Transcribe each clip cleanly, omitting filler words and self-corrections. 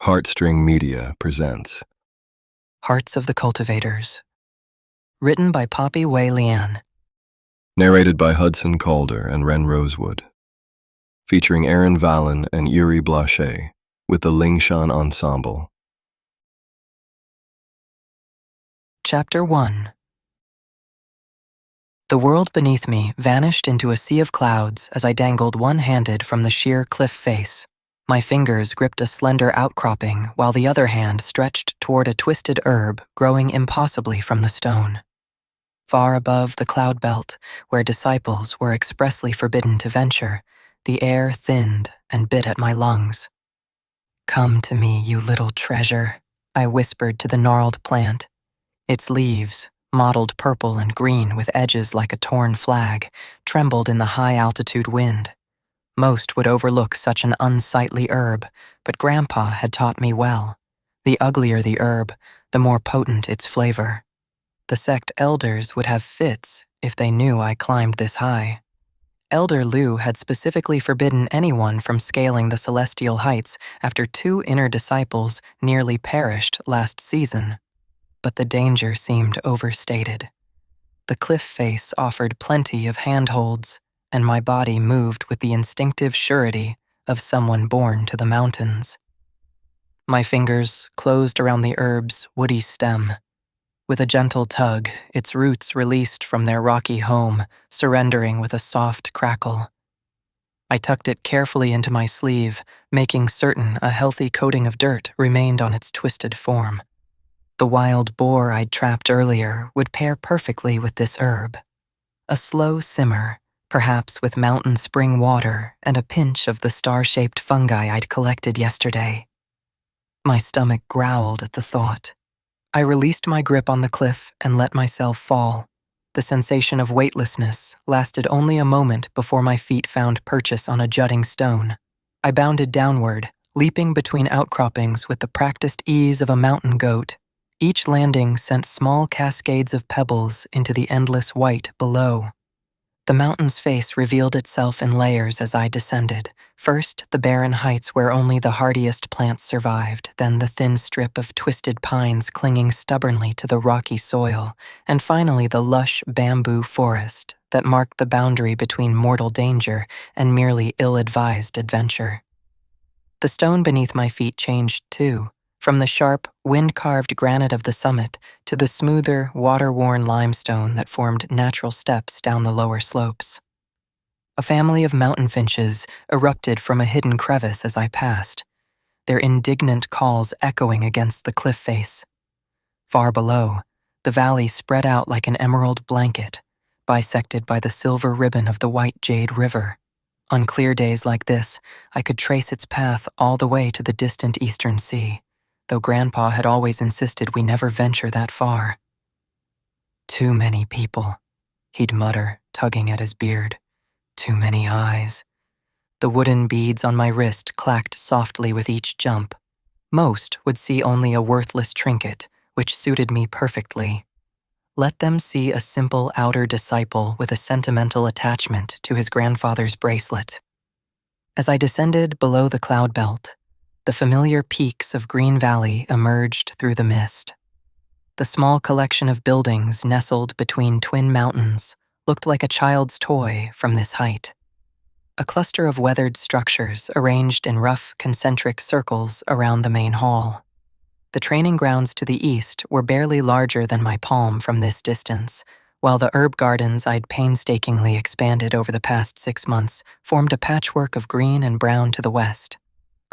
HeartString Media presents Hearts of the Cultivators. Written by Poppy Wei Lian. narrated by Hudson Calder and Ren Rosewood, featuring Aaron Vallon and Yuri Blanchet with the Lingshan Ensemble. Chapter 1. The world beneath me vanished into a sea of clouds as I dangled one-handed from the sheer cliff face. My fingers gripped a slender outcropping while the other hand stretched toward a twisted herb growing impossibly from the stone. Far above the cloud belt, where disciples were expressly forbidden to venture, the air thinned and bit at my lungs. "Come to me, you little treasure," I whispered to the gnarled plant. Its leaves, mottled purple and green with edges like a torn flag, trembled in the high-altitude wind. Most would overlook such an unsightly herb, but Grandpa had taught me well. The uglier the herb, the more potent its flavor. The sect elders would have fits if they knew I climbed this high. Elder Liu had specifically forbidden anyone from scaling the celestial heights after 2 inner disciples nearly perished last season. But the danger seemed overstated. The cliff face offered plenty of handholds, and my body moved with the instinctive surety of someone born to the mountains. My fingers closed around the herb's woody stem. With a gentle tug, its roots released from their rocky home, surrendering with a soft crackle. I tucked it carefully into my sleeve, making certain a healthy coating of dirt remained on its twisted form. The wild boar I'd trapped earlier would pair perfectly with this herb. A slow simmer, perhaps with mountain spring water and a pinch of the star-shaped fungi I'd collected yesterday. My stomach growled at the thought. I released my grip on the cliff and let myself fall. The sensation of weightlessness lasted only a moment before my feet found purchase on a jutting stone. I bounded downward, leaping between outcroppings with the practiced ease of a mountain goat. Each landing sent small cascades of pebbles into the endless white below. The mountain's face revealed itself in layers as I descended. First, the barren heights where only the hardiest plants survived, then the thin strip of twisted pines clinging stubbornly to the rocky soil, and finally the lush bamboo forest that marked the boundary between mortal danger and merely ill-advised adventure. The stone beneath my feet changed too, from the sharp, wind-carved granite of the summit to the smoother, water-worn limestone that formed natural steps down the lower slopes. A family of mountain finches erupted from a hidden crevice as I passed, their indignant calls echoing against the cliff face. Far below, the valley spread out like an emerald blanket, bisected by the silver ribbon of the white jade river. On clear days like this, I could trace its path all the way to the distant eastern sea, though Grandpa had always insisted we never venture that far. "Too many people," he'd mutter, tugging at his beard. "Too many eyes." The wooden beads on my wrist clacked softly with each jump. Most would see only a worthless trinket, which suited me perfectly. Let them see a simple outer disciple with a sentimental attachment to his grandfather's bracelet. As I descended below the cloud belt, the familiar peaks of Green Valley emerged through the mist. The small collection of buildings nestled between twin mountains looked like a child's toy from this height. A cluster of weathered structures arranged in rough, concentric circles around the main hall. The training grounds to the east were barely larger than my palm from this distance, while the herb gardens I'd painstakingly expanded over the past 6 months formed a patchwork of green and brown to the west.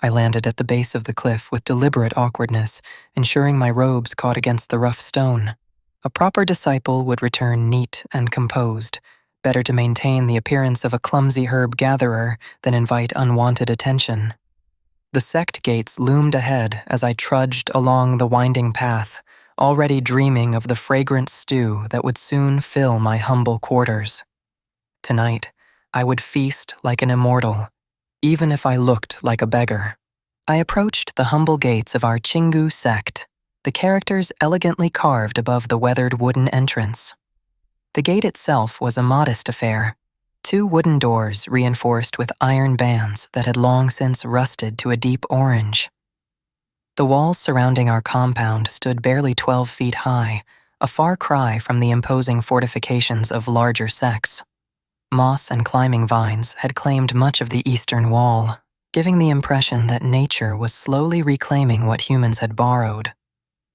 I landed at the base of the cliff with deliberate awkwardness, ensuring my robes caught against the rough stone. A proper disciple would return neat and composed, better to maintain the appearance of a clumsy herb gatherer than invite unwanted attention. The sect gates loomed ahead as I trudged along the winding path, already dreaming of the fragrant stew that would soon fill my humble quarters. Tonight, I would feast like an immortal, even if I looked like a beggar. I approached the humble gates of our Chingu sect, the characters elegantly carved above the weathered wooden entrance. The gate itself was a modest affair, 2 wooden doors reinforced with iron bands that had long since rusted to a deep orange. The walls surrounding our compound stood barely 12 feet high, a far cry from the imposing fortifications of larger sects. Moss and climbing vines had claimed much of the eastern wall, giving the impression that nature was slowly reclaiming what humans had borrowed.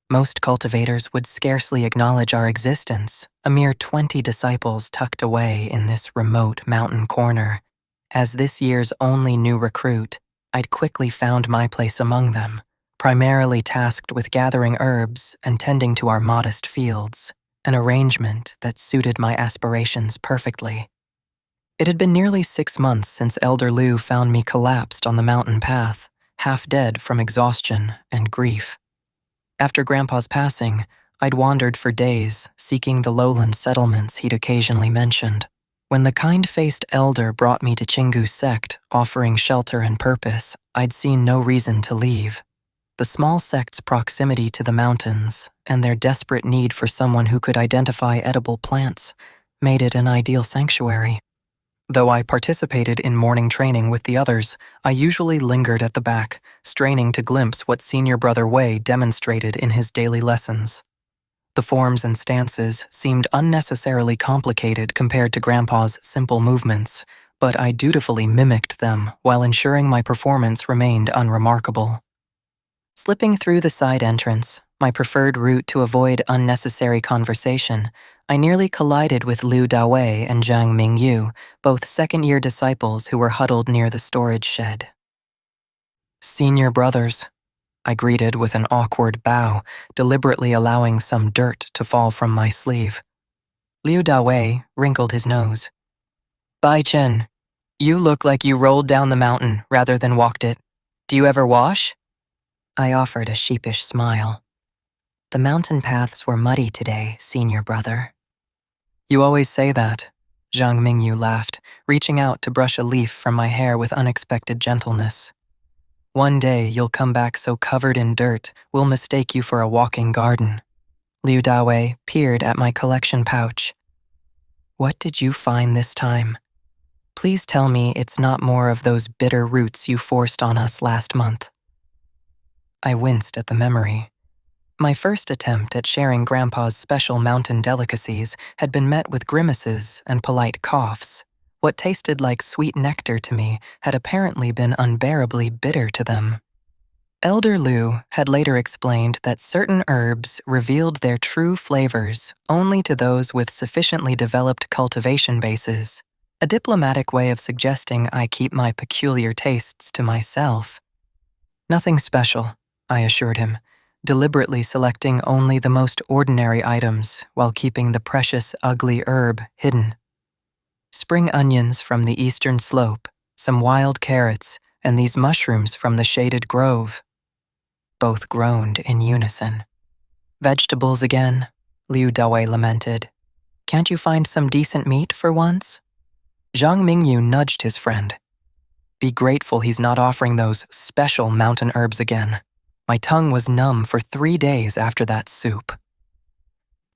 Most cultivators would scarcely acknowledge our existence, a mere 20 disciples tucked away in this remote mountain corner. As this year's only new recruit, I'd quickly found my place among them, primarily tasked with gathering herbs and tending to our modest fields, an arrangement that suited my aspirations perfectly. It had been nearly 6 months since Elder Liu found me collapsed on the mountain path, half dead from exhaustion and grief. After Grandpa's passing, I'd wandered for days, seeking the lowland settlements he'd occasionally mentioned. When the kind-faced elder brought me to Chingu's sect, offering shelter and purpose, I'd seen no reason to leave. The small sect's proximity to the mountains and their desperate need for someone who could identify edible plants made it an ideal sanctuary. Though I participated in morning training with the others, I usually lingered at the back, straining to glimpse what Senior Brother Wei demonstrated in his daily lessons. The forms and stances seemed unnecessarily complicated compared to Grandpa's simple movements, but I dutifully mimicked them while ensuring my performance remained unremarkable. Slipping through the side entrance, my preferred route to avoid unnecessary conversation, I nearly collided with Liu Dawei and Zhang Mingyu, both second-year disciples who were huddled near the storage shed. "Senior brothers," I greeted with an awkward bow, deliberately allowing some dirt to fall from my sleeve. Liu Dawei wrinkled his nose. "Bai Chen, you look like you rolled down the mountain rather than walked it. Do you ever wash?" I offered a sheepish smile. "The mountain paths were muddy today, Senior Brother." "You always say that," Zhang Mingyu laughed, reaching out to brush a leaf from my hair with unexpected gentleness. "One day you'll come back so covered in dirt, we'll mistake you for a walking garden." Liu Dawei peered at my collection pouch. "What did you find this time? Please tell me it's not more of those bitter roots you forced on us last month." I winced at the memory. My first attempt at sharing Grandpa's special mountain delicacies had been met with grimaces and polite coughs. What tasted like sweet nectar to me had apparently been unbearably bitter to them. Elder Liu had later explained that certain herbs revealed their true flavors only to those with sufficiently developed cultivation bases, a diplomatic way of suggesting I keep my peculiar tastes to myself. "Nothing special," I assured him, deliberately selecting only the most ordinary items while keeping the precious ugly herb hidden. "Spring onions from the eastern slope, some wild carrots, and these mushrooms from the shaded grove." Both groaned in unison. "Vegetables again," Liu Dawei lamented. "Can't you find some decent meat for once?" Zhang Mingyu nudged his friend. "Be grateful he's not offering those special mountain herbs again. My tongue was numb for 3 days after that soup."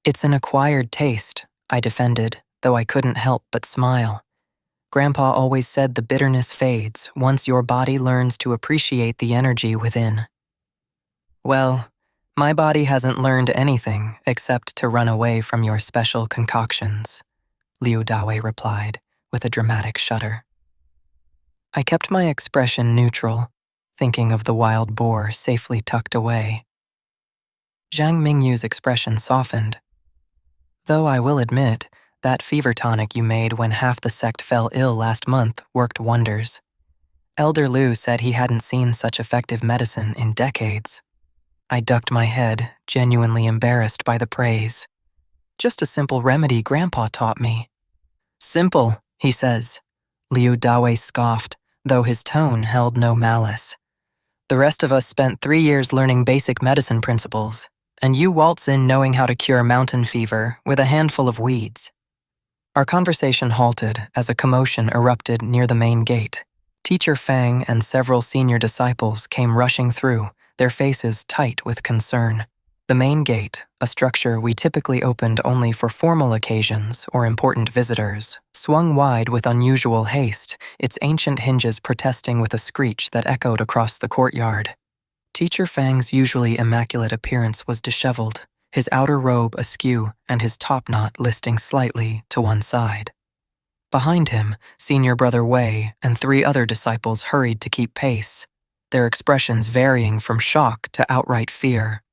"It's an acquired taste," I defended, though I couldn't help but smile. Grandpa always said the bitterness fades once your body learns to appreciate the energy within. "Well, my body hasn't learned anything except to run away from your special concoctions," Liu Dawei replied, with a dramatic shudder. I kept my expression neutral, thinking of the wild boar safely tucked away. Zhang Mingyu's expression softened. "Though I will admit, that fever tonic you made when half the sect fell ill last month worked wonders. Elder Liu said he hadn't seen such effective medicine in decades." I ducked my head, genuinely embarrassed by the praise. "Just a simple remedy Grandpa taught me." "Simple, he says," Liu Dawei scoffed, though his tone held no malice. "The rest of us spent 3 years learning basic medicine principles, and you waltz in knowing how to cure mountain fever with a handful of weeds." Our conversation halted as a commotion erupted near the main gate. Teacher Fang and several senior disciples came rushing through, their faces tight with concern. The main gate, a structure we typically opened only for formal occasions or important visitors, swung wide with unusual haste, its ancient hinges protesting with a screech that echoed across the courtyard. Teacher Fang's usually immaculate appearance was disheveled, his outer robe askew and his top knot listing slightly to one side. Behind him, senior brother Wei and 3 other disciples hurried to keep pace, their expressions varying from shock to outright fear.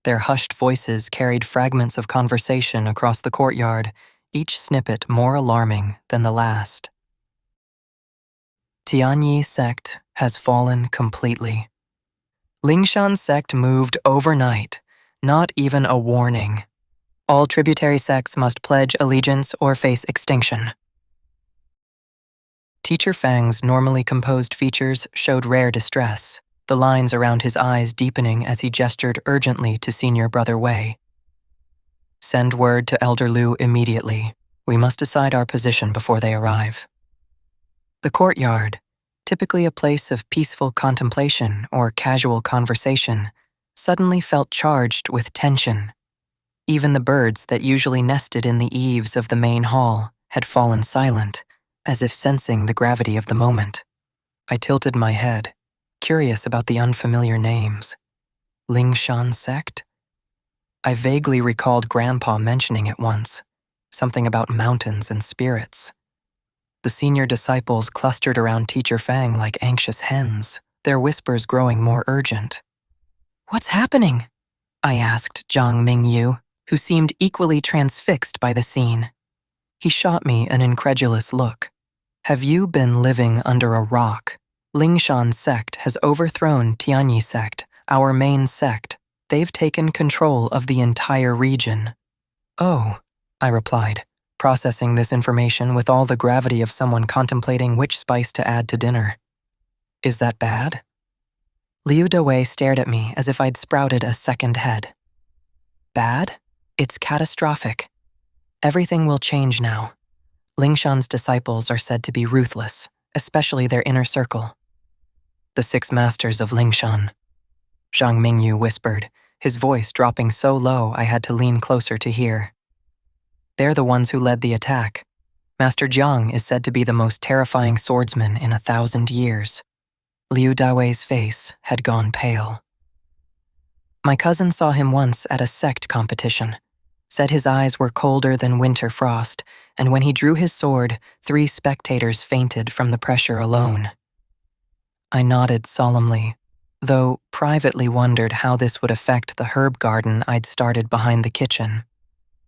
Their hushed voices carried fragments of conversation across the courtyard, each snippet more alarming than the last. Tianyi Sect has fallen completely. Lingshan Sect moved overnight, not even a warning. All tributary sects must pledge allegiance or face extinction. Teacher Fang's normally composed features showed rare distress, the lines around his eyes deepening as he gestured urgently to senior brother Wei. Send word to Elder Liu immediately. We must decide our position before they arrive. The courtyard, typically a place of peaceful contemplation or casual conversation, suddenly felt charged with tension. Even the birds that usually nested in the eaves of the main hall had fallen silent, as if sensing the gravity of the moment. I tilted my head, curious about the unfamiliar names. Lingshan Sect? I vaguely recalled Grandpa mentioning it once, something about mountains and spirits. The senior disciples clustered around Teacher Fang like anxious hens, their whispers growing more urgent. "What's happening?" I asked Zhang Mingyu, who seemed equally transfixed by the scene. He shot me an incredulous look. "Have you been living under a rock? Lingshan Sect has overthrown Tianyi Sect, our main sect. They've taken control of the entire region." "Oh," I replied, processing this information with all the gravity of someone contemplating which spice to add to dinner. "Is that bad?" Liu Dawei stared at me as if I'd sprouted a second head. "Bad? It's catastrophic. Everything will change now. Lingshan's disciples are said to be ruthless, especially their inner circle." "The 6 masters of Lingshan," Zhang Mingyu whispered, his voice dropping so low I had to lean closer to hear. "They're the ones who led the attack. Master Jiang is said to be the most terrifying swordsman in 1,000 years. Liu Dawei's face had gone pale. "My cousin saw him once at a sect competition. Said his eyes were colder than winter frost, and when he drew his sword, 3 spectators fainted from the pressure alone." I nodded solemnly, though privately wondered how this would affect the herb garden I'd started behind the kitchen.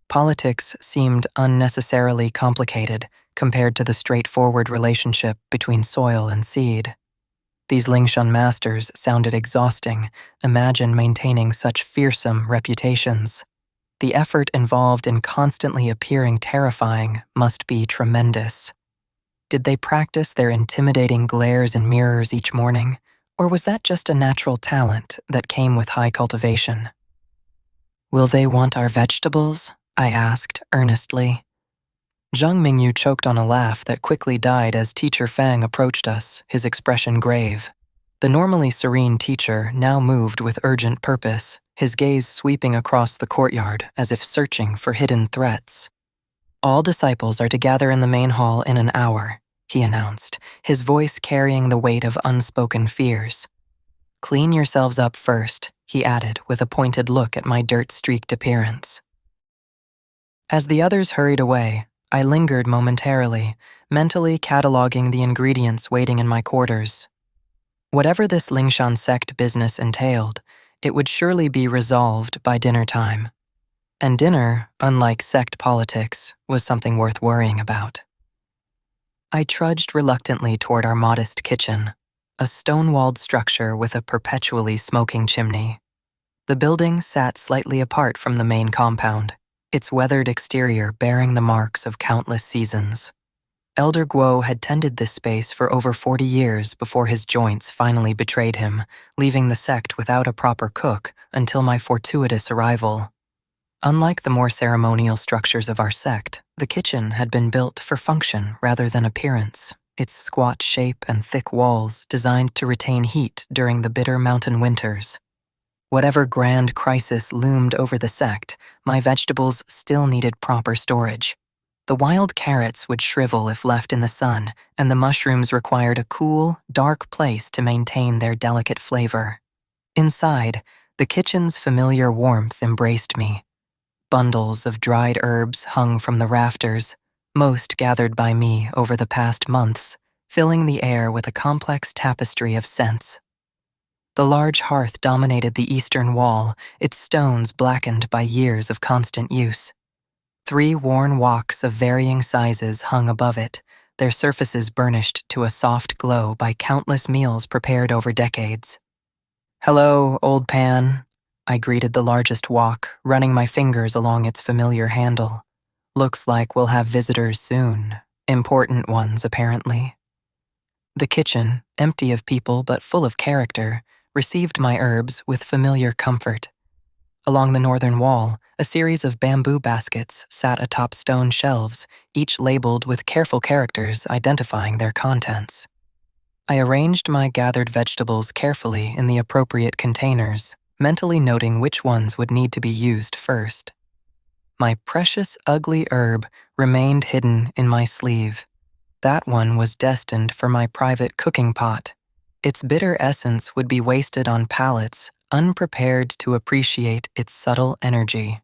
Politics seemed unnecessarily complicated compared to the straightforward relationship between soil and seed. These Lingshan masters sounded exhausting. Imagine maintaining such fearsome reputations. The effort involved in constantly appearing terrifying must be tremendous. Did they practice their intimidating glares in mirrors each morning, or was that just a natural talent that came with high cultivation? "Will they want our vegetables?" I asked earnestly. Zhang Mingyu choked on a laugh that quickly died as Teacher Fang approached us, his expression grave. The normally serene teacher now moved with urgent purpose, his gaze sweeping across the courtyard as if searching for hidden threats. "All disciples are to gather in the main hall in an hour," he announced, his voice carrying the weight of unspoken fears. "Clean yourselves up first," he added with a pointed look at my dirt-streaked appearance. As the others hurried away, I lingered momentarily, mentally cataloging the ingredients waiting in my quarters. Whatever this Lingshan Sect business entailed, it would surely be resolved by dinner time. And dinner, unlike sect politics, was something worth worrying about. I trudged reluctantly toward our modest kitchen, a stone-walled structure with a perpetually smoking chimney. The building sat slightly apart from the main compound, its weathered exterior bearing the marks of countless seasons. Elder Guo had tended this space for over 40 years before his joints finally betrayed him, leaving the sect without a proper cook until my fortuitous arrival. Unlike the more ceremonial structures of our sect, the kitchen had been built for function rather than appearance, its squat shape and thick walls designed to retain heat during the bitter mountain winters. Whatever grand crisis loomed over the sect, my vegetables still needed proper storage. The wild carrots would shrivel if left in the sun, and the mushrooms required a cool, dark place to maintain their delicate flavor. Inside, the kitchen's familiar warmth embraced me. Bundles of dried herbs hung from the rafters, most gathered by me over the past months, filling the air with a complex tapestry of scents. The large hearth dominated the eastern wall, its stones blackened by years of constant use. 3 worn woks of varying sizes hung above it, their surfaces burnished to a soft glow by countless meals prepared over decades. "Hello, old pan," I greeted the largest wok, running my fingers along its familiar handle. "Looks like we'll have visitors soon. Important ones, apparently." The kitchen, empty of people but full of character, received my herbs with familiar comfort. Along the northern wall, a series of bamboo baskets sat atop stone shelves, each labeled with careful characters identifying their contents. I arranged my gathered vegetables carefully in the appropriate containers, mentally noting which ones would need to be used first. My precious ugly herb remained hidden in my sleeve. That one was destined for my private cooking pot. Its bitter essence would be wasted on palates unprepared to appreciate its subtle energy.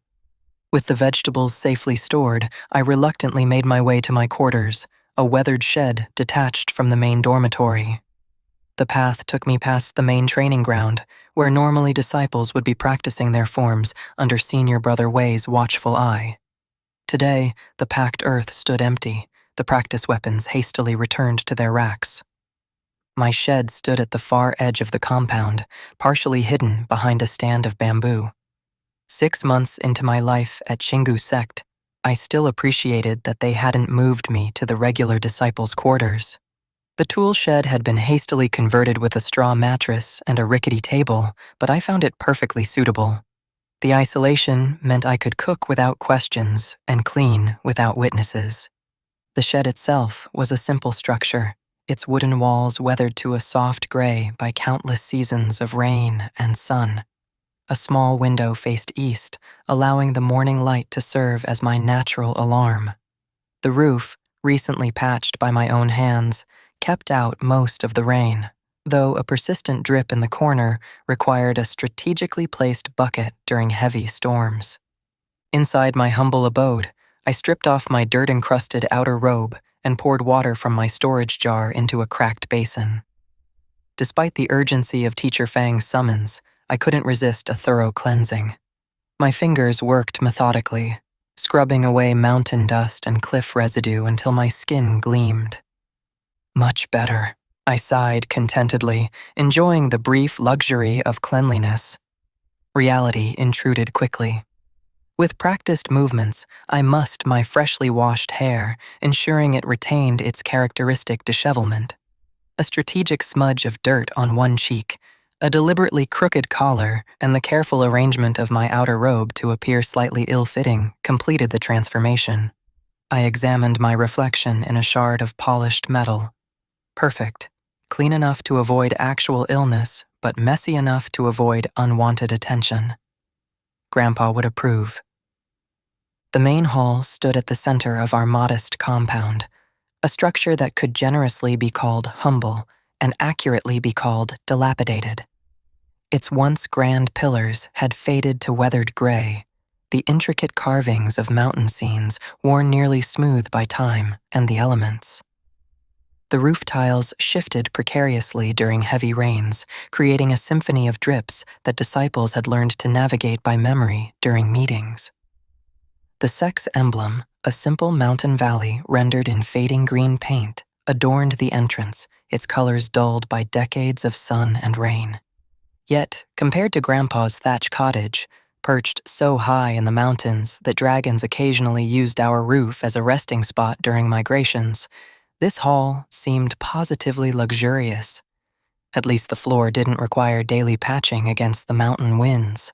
With the vegetables safely stored, I reluctantly made my way to my quarters, a weathered shed detached from the main dormitory. The path took me past the main training ground, where normally disciples would be practicing their forms under Senior Brother Wei's watchful eye. Today, the packed earth stood empty, the practice weapons hastily returned to their racks. My shed stood at the far edge of the compound, partially hidden behind a stand of bamboo. 6 months into my life at Xingu Sect, I still appreciated that they hadn't moved me to the regular disciples' quarters. The tool shed had been hastily converted with a straw mattress and a rickety table, but I found it perfectly suitable. The isolation meant I could cook without questions and clean without witnesses. The shed itself was a simple structure, its wooden walls weathered to a soft gray by countless seasons of rain and sun. A small window faced east, allowing the morning light to serve as my natural alarm. The roof, recently patched by my own hands, kept out most of the rain, though a persistent drip in the corner required a strategically placed bucket during heavy storms. Inside my humble abode, I stripped off my dirt-encrusted outer robe and poured water from my storage jar into a cracked basin. Despite the urgency of Teacher Fang's summons, I couldn't resist a thorough cleansing. My fingers worked methodically, scrubbing away mountain dust and cliff residue until my skin gleamed. Much better, I sighed contentedly, enjoying the brief luxury of cleanliness. Reality intruded quickly. With practiced movements, I mussed my freshly washed hair, ensuring it retained its characteristic dishevelment. A strategic smudge of dirt on one cheek, a deliberately crooked collar, and the careful arrangement of my outer robe to appear slightly ill-fitting completed the transformation. I examined my reflection in a shard of polished metal. Perfect, clean enough to avoid actual illness, but messy enough to avoid unwanted attention. Grandpa would approve. The main hall stood at the center of our modest compound, a structure that could generously be called humble and accurately be called dilapidated. Its once grand pillars had faded to weathered gray, the intricate carvings of mountain scenes worn nearly smooth by time and the elements. The roof tiles shifted precariously during heavy rains, creating a symphony of drips that disciples had learned to navigate by memory during meetings. The sect's emblem, a simple mountain valley rendered in fading green paint, adorned the entrance, its colors dulled by decades of sun and rain. Yet, compared to Grandpa's thatch cottage, perched so high in the mountains that dragons occasionally used our roof as a resting spot during migrations, this hall seemed positively luxurious. At least the floor didn't require daily patching against the mountain winds.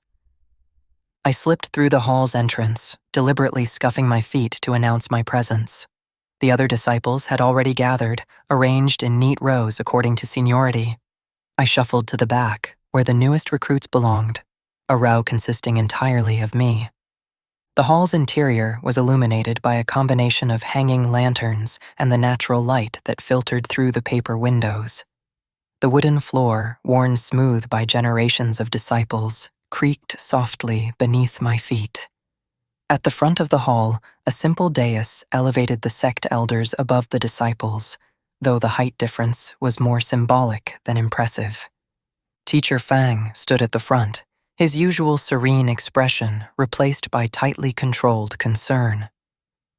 I slipped through the hall's entrance, deliberately scuffing my feet to announce my presence. The other disciples had already gathered, arranged in neat rows according to seniority. I shuffled to the back, where the newest recruits belonged, a row consisting entirely of me. The hall's interior was illuminated by a combination of hanging lanterns and the natural light that filtered through the paper windows. The wooden floor, worn smooth by generations of disciples, creaked softly beneath my feet. At the front of the hall, a simple dais elevated the sect elders above the disciples, though the height difference was more symbolic than impressive. Teacher Fang stood at the front, his usual serene expression replaced by tightly controlled concern.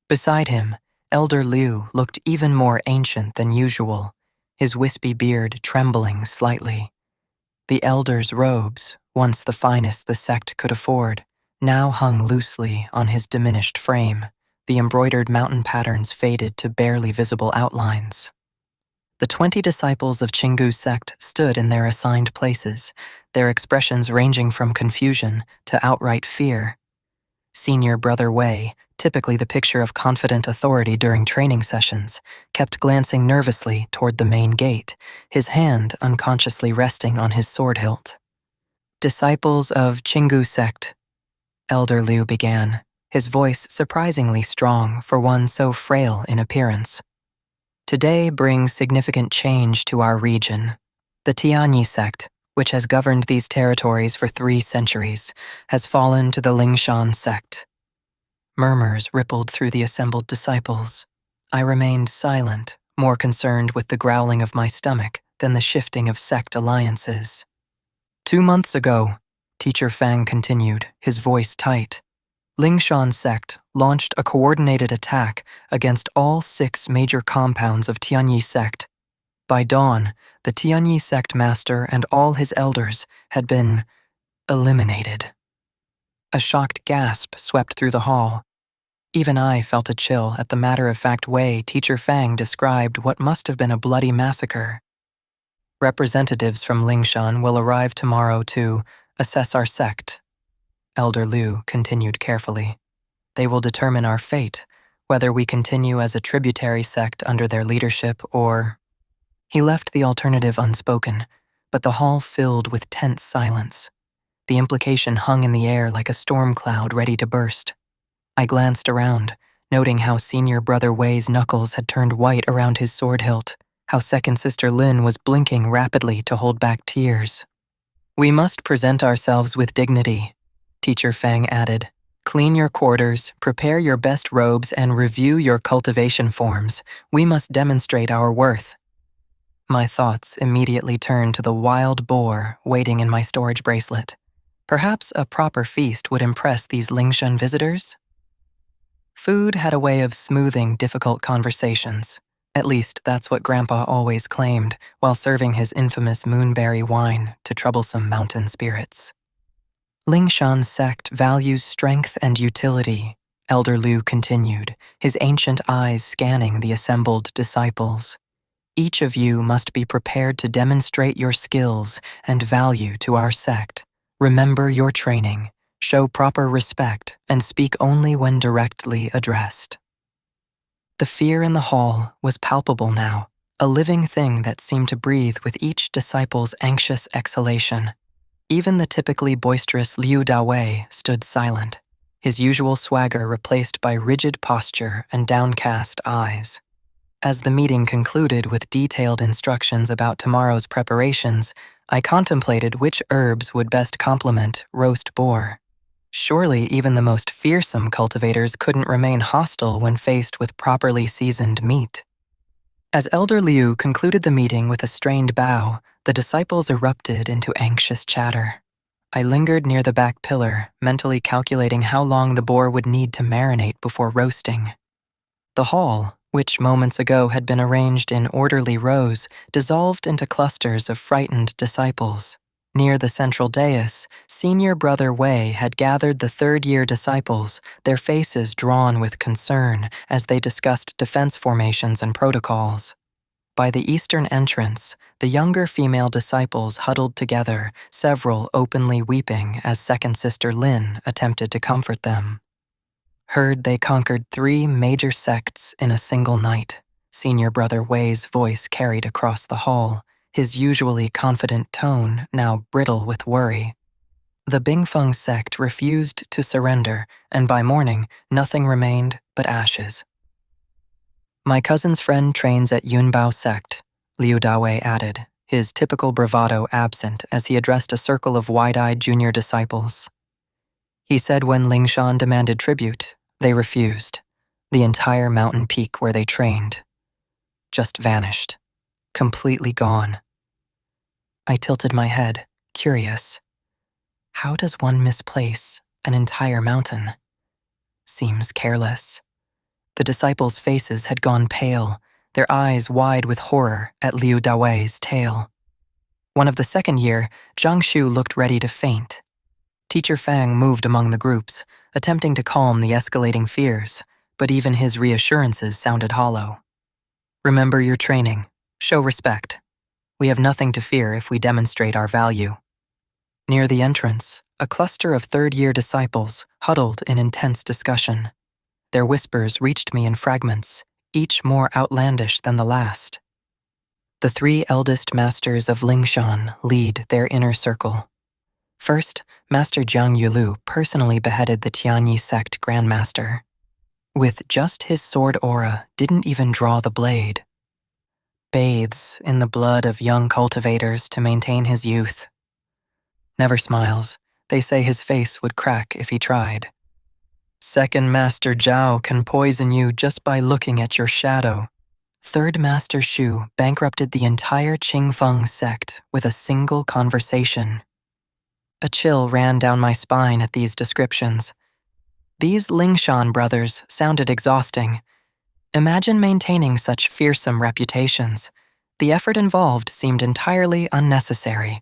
Beside him, Elder Liu looked even more ancient than usual, his wispy beard trembling slightly. The elders' robes, once the finest the sect could afford, now hung loosely on his diminished frame, the embroidered mountain patterns faded to barely visible outlines. The 20 disciples of Qinggu sect stood in their assigned places, their expressions ranging from confusion to outright fear. Senior Brother Wei, typically the picture of confident authority during training sessions, kept glancing nervously toward the main gate, his hand unconsciously resting on his sword hilt. Disciples of Qinggu sect, Elder Liu began, his voice surprisingly strong for one so frail in appearance. Today brings significant change to our region. The Tianyi sect, which has governed these territories for 3 centuries, has fallen to the Lingshan Sect. Murmurs rippled through the assembled disciples. I remained silent, more concerned with the growling of my stomach than the shifting of sect alliances. 2 months ago, Teacher Fang continued, his voice tight, Lingshan Sect launched a coordinated attack against all 6 major compounds of Tianyi Sect. By dawn, the Tianyi Sect master and all his elders had been eliminated. A shocked gasp swept through the hall. Even I felt a chill at the matter-of-fact way Teacher Fang described what must have been a bloody massacre. Representatives from Lingshan will arrive tomorrow to assess our sect, Elder Liu continued carefully. They will determine our fate, whether we continue as a tributary sect under their leadership or... He left the alternative unspoken, but the hall filled with tense silence. The implication hung in the air like a storm cloud ready to burst. I glanced around, noting how Senior Brother Wei's knuckles had turned white around his sword hilt, how Second Sister Lin was blinking rapidly to hold back tears. We must present ourselves with dignity, Teacher Fang added. Clean your quarters, prepare your best robes, and review your cultivation forms. We must demonstrate our worth. My thoughts immediately turned to the wild boar waiting in my storage bracelet. Perhaps a proper feast would impress these Lingshan visitors? Food had a way of smoothing difficult conversations. At least that's what Grandpa always claimed while serving his infamous moonberry wine to troublesome mountain spirits. Lingshan Sect values strength and utility, Elder Liu continued, his ancient eyes scanning the assembled disciples. Each of you must be prepared to demonstrate your skills and value to our sect. Remember your training, show proper respect, and speak only when directly addressed. The fear in the hall was palpable now, a living thing that seemed to breathe with each disciple's anxious exhalation. Even the typically boisterous Liu Dawei stood silent, his usual swagger replaced by rigid posture and downcast eyes. As the meeting concluded with detailed instructions about tomorrow's preparations, I contemplated which herbs would best complement roast boar. Surely even the most fearsome cultivators couldn't remain hostile when faced with properly seasoned meat. As Elder Liu concluded the meeting with a strained bow, the disciples erupted into anxious chatter. I lingered near the back pillar, mentally calculating how long the boar would need to marinate before roasting. The hall, which moments ago had been arranged in orderly rows, dissolved into clusters of frightened disciples. Near the central dais, Senior Brother Wei had gathered the third-year disciples, their faces drawn with concern as they discussed defense formations and protocols. By the eastern entrance, the younger female disciples huddled together, several openly weeping as Second Sister Lin attempted to comfort them. Heard they conquered 3 major sects in a single night, Senior Brother Wei's voice carried across the hall, his usually confident tone now brittle with worry. The Bingfeng sect refused to surrender, and by morning, nothing remained but ashes. My cousin's friend trains at Yunbao sect, Liu Dawei added, his typical bravado absent as he addressed a circle of wide-eyed junior disciples. He said when Lingshan demanded tribute, they refused. The entire mountain peak where they trained just vanished, completely gone. I tilted my head, curious. How does one misplace an entire mountain? Seems careless. The disciples' faces had gone pale, their eyes wide with horror at Liu Dawei's tale. One of the second year, Zhang Shu looked ready to faint. Teacher Fang moved among the groups, attempting to calm the escalating fears, but even his reassurances sounded hollow. Remember your training. Show respect. We have nothing to fear if we demonstrate our value. Near the entrance, a cluster of third-year disciples huddled in intense discussion. Their whispers reached me in fragments, each more outlandish than the last. The three eldest masters of Lingshan lead their inner circle. First, Master Jiang Yulu personally beheaded the Tianyi sect grandmaster. With just his sword aura, didn't even draw the blade. Bathes in the blood of young cultivators to maintain his youth. Never smiles. They say his face would crack if he tried. Second Master Zhao can poison you just by looking at your shadow. Third Master Shu bankrupted the entire Qingfeng sect with a single conversation. A chill ran down my spine at these descriptions. These Lingshan brothers sounded exhausting. Imagine maintaining such fearsome reputations. The effort involved seemed entirely unnecessary.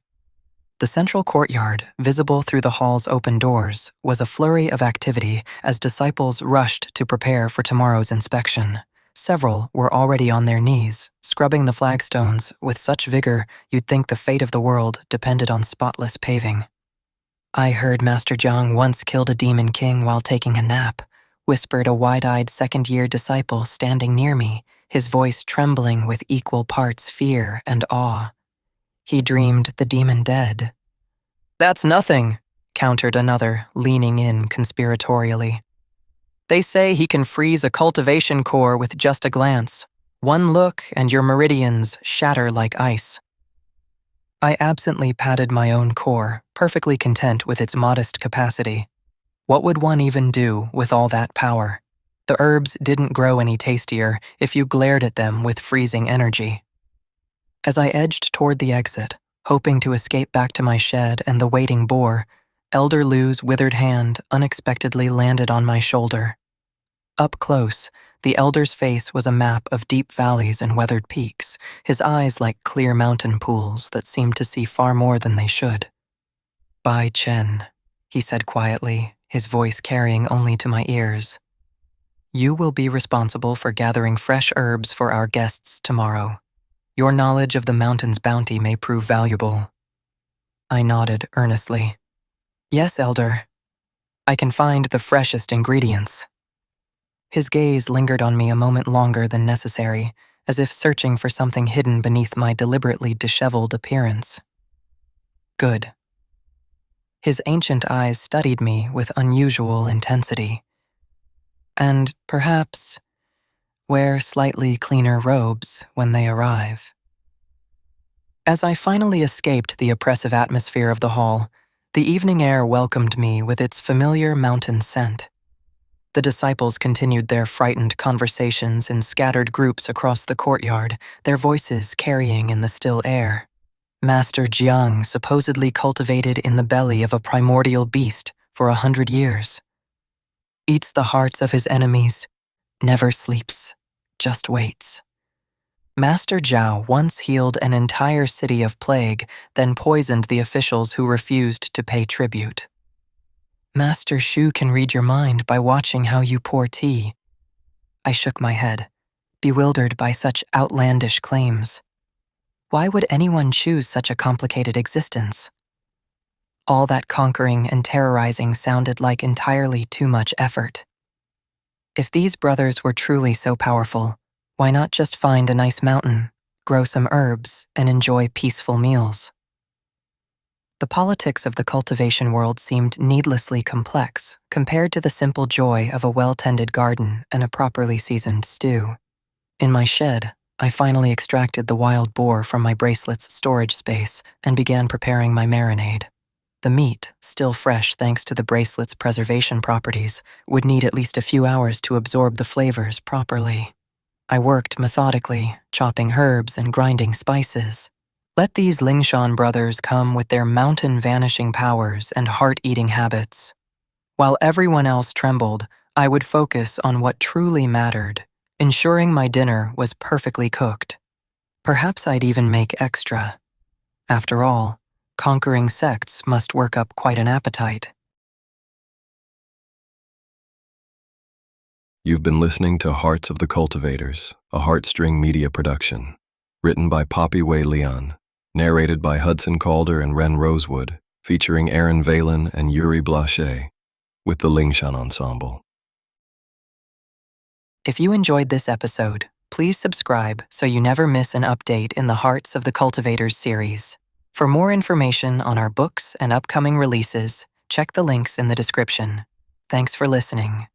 The central courtyard, visible through the hall's open doors, was a flurry of activity as disciples rushed to prepare for tomorrow's inspection. Several were already on their knees, scrubbing the flagstones with such vigor you'd think the fate of the world depended on spotless paving. I heard Master Jiang once killed a demon king while taking a nap, whispered a wide-eyed second-year disciple standing near me, his voice trembling with equal parts fear and awe. He dreamed the demon dead. That's nothing, countered another, leaning in conspiratorially. They say he can freeze a cultivation core with just a glance. One look and your meridians shatter like ice. I absently patted my own core, perfectly content with its modest capacity. What would one even do with all that power? The herbs didn't grow any tastier if you glared at them with freezing energy. As I edged toward the exit, hoping to escape back to my shed and the waiting boar, Elder Lu's withered hand unexpectedly landed on my shoulder. Up close, the elder's face was a map of deep valleys and weathered peaks, his eyes like clear mountain pools that seemed to see far more than they should. Bai Chen, he said quietly, his voice carrying only to my ears. You will be responsible for gathering fresh herbs for our guests tomorrow. Your knowledge of the mountain's bounty may prove valuable. I nodded earnestly. Yes, Elder. I can find the freshest ingredients. His gaze lingered on me a moment longer than necessary, as if searching for something hidden beneath my deliberately disheveled appearance. Good. His ancient eyes studied me with unusual intensity. And perhaps wear slightly cleaner robes when they arrive. As I finally escaped the oppressive atmosphere of the hall, the evening air welcomed me with its familiar mountain scent. The disciples continued their frightened conversations in scattered groups across the courtyard, their voices carrying in the still air. Master Jiang supposedly cultivated in the belly of a primordial beast for 100 years. Eats the hearts of his enemies, never sleeps, just waits. Master Zhao once healed an entire city of plague, then poisoned the officials who refused to pay tribute. Master Shu can read your mind by watching how you pour tea. I shook my head, bewildered by such outlandish claims. Why would anyone choose such a complicated existence? All that conquering and terrorizing sounded like entirely too much effort. If these brothers were truly so powerful, why not just find a nice mountain, grow some herbs, and enjoy peaceful meals? The politics of the cultivation world seemed needlessly complex compared to the simple joy of a well-tended garden and a properly seasoned stew. In my shed, I finally extracted the wild boar from my bracelet's storage space and began preparing my marinade. The meat, still fresh thanks to the bracelet's preservation properties, would need at least a few hours to absorb the flavors properly. I worked methodically, chopping herbs and grinding spices. Let these Lingshan brothers come with their mountain-vanishing powers and heart-eating habits. While everyone else trembled, I would focus on what truly mattered, ensuring my dinner was perfectly cooked. Perhaps I'd even make extra. After all, conquering sects must work up quite an appetite. You've been listening to Hearts of the Cultivators, a HeartString media production. Written by Poppy Wei Leon, narrated by Hudson Calder and Ren Rosewood, featuring Aaron Valen and Yuri Blanchet, with the Lingshan Ensemble. If you enjoyed this episode, please subscribe so you never miss an update in the Hearts of the Cultivators series. For more information on our books and upcoming releases, check the links in the description. Thanks for listening.